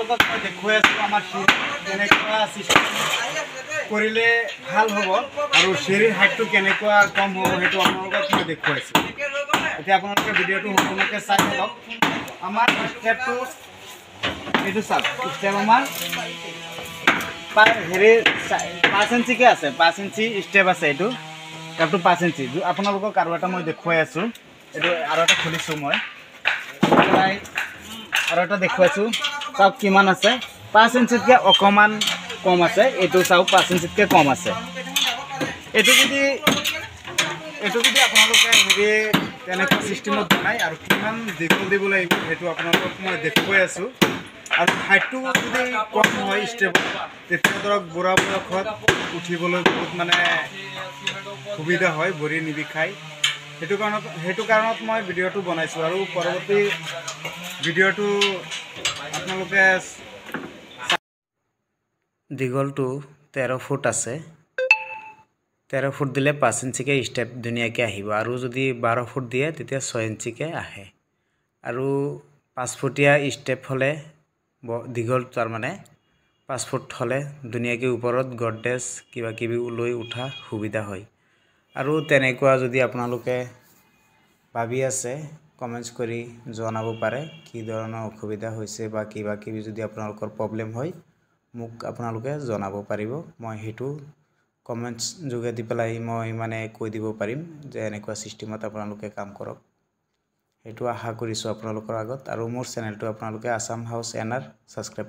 আপোনালোকক মই দেখুৱাই আছোঁ আমাৰ কেনেকুৱা চিষ্টেম কৰিলে ভাল হ'ব আৰু চিৰিৰ হাইটটো কেনেকুৱা কম হ'ব সেইটো আপোনালোকক মই দেখুৱাইছোঁ। এতিয়া আপোনালোকে ভিডিঅ'টো সম্পূৰ্ণকৈ চাই থাকক। আমাৰ ষ্টেপটো এইটো চাওক, ষ্টেপ আমাৰ হেৰি 5 ইঞ্চিকৈ আছে, 5 ইঞ্চি ষ্টেপ আছে। এইটো ষ্টেপটো 5 ইঞ্চি। আপোনালোকক আৰু এটা মই দেখুৱাই আছোঁ, এইটো আৰু এটা খুলিছোঁ মই, আৰু এটা দেখুৱাইছোঁ। চাওক কিমান আছে, 5 ইঞ্চিতকৈ অকণমান কম আছে। এইটো চাওক 5 ইঞ্চিতকৈ কম আছে। এইটো যদি আপোনালোকে হেৰি তেনেকুৱা চিষ্টেমত বনায় আৰু কিমান দীঘল দিব লাগিব সেইটো আপোনালোকক মই দেখুৱাই আছোঁ। আৰু হাইটটো যদি কম হয় ষ্টেপত, তেতিয়া ধৰক বুঢ়া বয়সত উঠিবলৈ বহুত মানে সুবিধা হয়, ভৰি নিবিষায়। সেইটো কাৰণত মই ভিডিঅ'টো বনাইছোঁ। আৰু পৰৱৰ্তী ভিডিঅ'টো আপোনালোকে দীঘলটো 13 ফুট আছে। 13 ফুট দিলে 5 ইঞ্চিকৈ ষ্টেপ ধুনীয়াকৈ আহিব। আৰু যদি 12 ফুট দিয়ে তেতিয়া 6 ইঞ্চিকৈ আহে। আৰু 5 ফুটীয়া ষ্টেপ হ'লে দীঘল, তাৰমানে 5 ফুট হ'লে ধুনীয়াকৈ ওপৰত গডৰেজ কিবা কিবি লৈ উঠা সুবিধা হয়। আৰু তেনেকুৱা যদি আপোনালোকে ভাবি আছে, কমেণ্টছ কৰি জনাব পাৰে কি ধৰণৰ অসুবিধা হৈছে বা কিবা কিবি যদি আপোনালোকৰ প্ৰব্লেম হয় মোক আপোনালোকে জনাব পাৰিব। মই সেইটো কমেণ্টছ যোগেদি পেলাই মই মানে কৈ দিব পাৰিম যে এনেকুৱা ছিষ্টেমত আপোনালোকে কাম কৰক। সেইটো আশা কৰিছোঁ আপোনালোকৰ আগত। আৰু মোৰ চেনেলটো আপোনালোকে আছাম হাউচ এনাৰ ছাবস্ক্ৰাইব